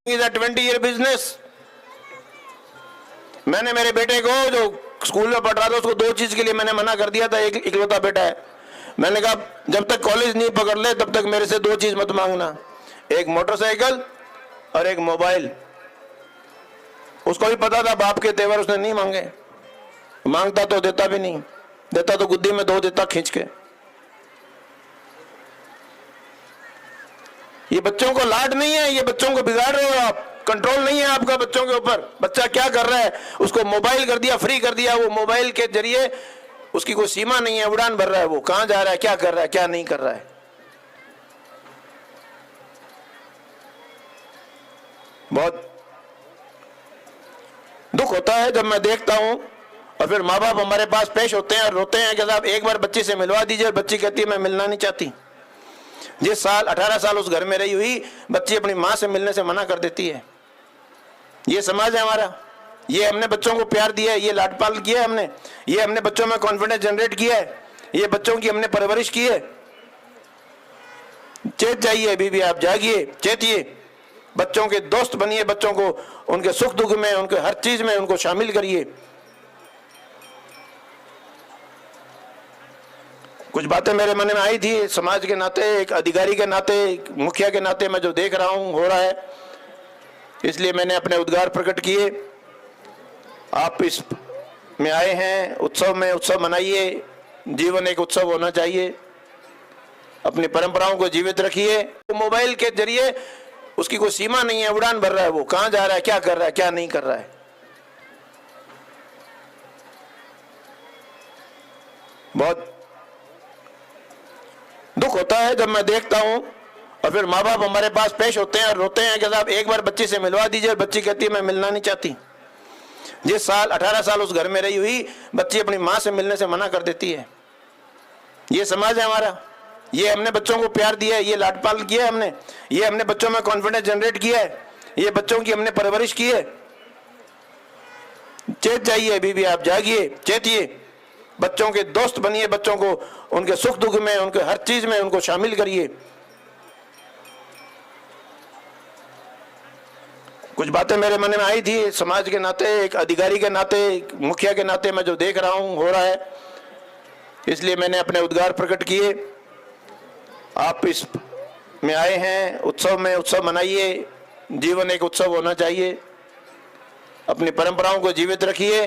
Is a 20-year business. मैंने मेरे बेटे को जो स्कूल में पढ़ रहा था उसको दो चीज के लिए मैंने मना कर दिया था। एक इकलौता बेटा है, मैंने कहा जब तक कॉलेज नहीं पकड़ ले तब तक मेरे से दो चीज मत मांगना, एक मोटरसाइकिल और एक मोबाइल। उसको भी पता था बाप के तेवर उसने नहीं मांगे, मांगता तो देता भी नहीं, देता तो गुद्दी में दो देता खींच के। ये बच्चों को लाड नहीं है, ये बच्चों को बिगाड़ रहे हो आप, कंट्रोल नहीं है आपका बच्चों के ऊपर। बच्चा क्या कर रहा है, उसको मोबाइल कर दिया, फ्री कर दिया, वो मोबाइल के जरिए उसकी कोई सीमा नहीं है, उड़ान भर रहा है, वो कहां जा रहा है, क्या कर रहा है, क्या नहीं कर रहा है। बहुत दुख होता है जब मैं देखता हूं, और फिर माँ बाप हमारे पास पेश होते हैं और रोते हैं कि साहब एक बार बच्ची से मिलवा दीजिए, और बच्ची कहती है मैं मिलना नहीं चाहती। जिस साल 18 साल उस घर में रही हुई बच्ची अपनी मां से मिलने से मना कर देती है। ये समाज है हमारा, ये हमने बच्चों को प्यार दिया है, ये लाड पाल किया है हमने, ये हमने बच्चों में कॉन्फिडेंस जनरेट किया है, ये बच्चों की हमने परवरिश की है। चेत जाइए बीबी, आप जागिए, चेतिए, बच्चों के दोस्त बनिए, बच्चों को उनके सुख दुख में, उनके हर चीज में उनको शामिल करिए। कुछ बातें मेरे मन में आई थी समाज के नाते, एक अधिकारी के नाते, एक मुखिया के नाते, मैं जो देख रहा हूं हो रहा है, इसलिए मैंने अपने उद्गार प्रकट किए। आप इस में आए हैं उत्सव में, उत्सव मनाइए, जीवन एक उत्सव होना चाहिए, अपनी परंपराओं को जीवित रखिए। मोबाइल के जरिए उसकी कोई सीमा नहीं है, उड़ान भर रहा है, वो कहां जा रहा है, क्या कर रहा है, क्या नहीं कर रहा है। बहुत दुख होता है जब मैं देखता हूं, और फिर माँ बाप हमारे पास पेश होते हैं और रोते हैं कि साहब एक बार बच्ची से मिलवा दीजिए, और बच्ची कहती है मैं मिलना नहीं चाहती। जिस साल 18 साल उस घर में रही हुई बच्ची अपनी मां से मिलने से मना कर देती है। ये समाज है हमारा, ये हमने बच्चों को प्यार दिया है, ये लाड पाल किया है हमने, ये हमने बच्चों में कॉन्फिडेंस जनरेट किया है, ये बच्चों की हमने परवरिश की है। चेत जाइए बीबी, आप जागिए, चेतिए, बच्चों के दोस्त बनिए, बच्चों को उनके सुख दुख में, उनके हर चीज में उनको शामिल करिए। कुछ बातें मेरे मन में आई थी समाज के नाते, एक अधिकारी के नाते, एक मुखिया के नाते, मैं जो देख रहा हूं हो रहा है, इसलिए मैंने अपने उद्गार प्रकट किए। आप इस में आए हैं उत्सव में, उत्सव मनाइए, जीवन एक उत्सव होना चाहिए, अपनी परंपराओं को जीवित रखिए।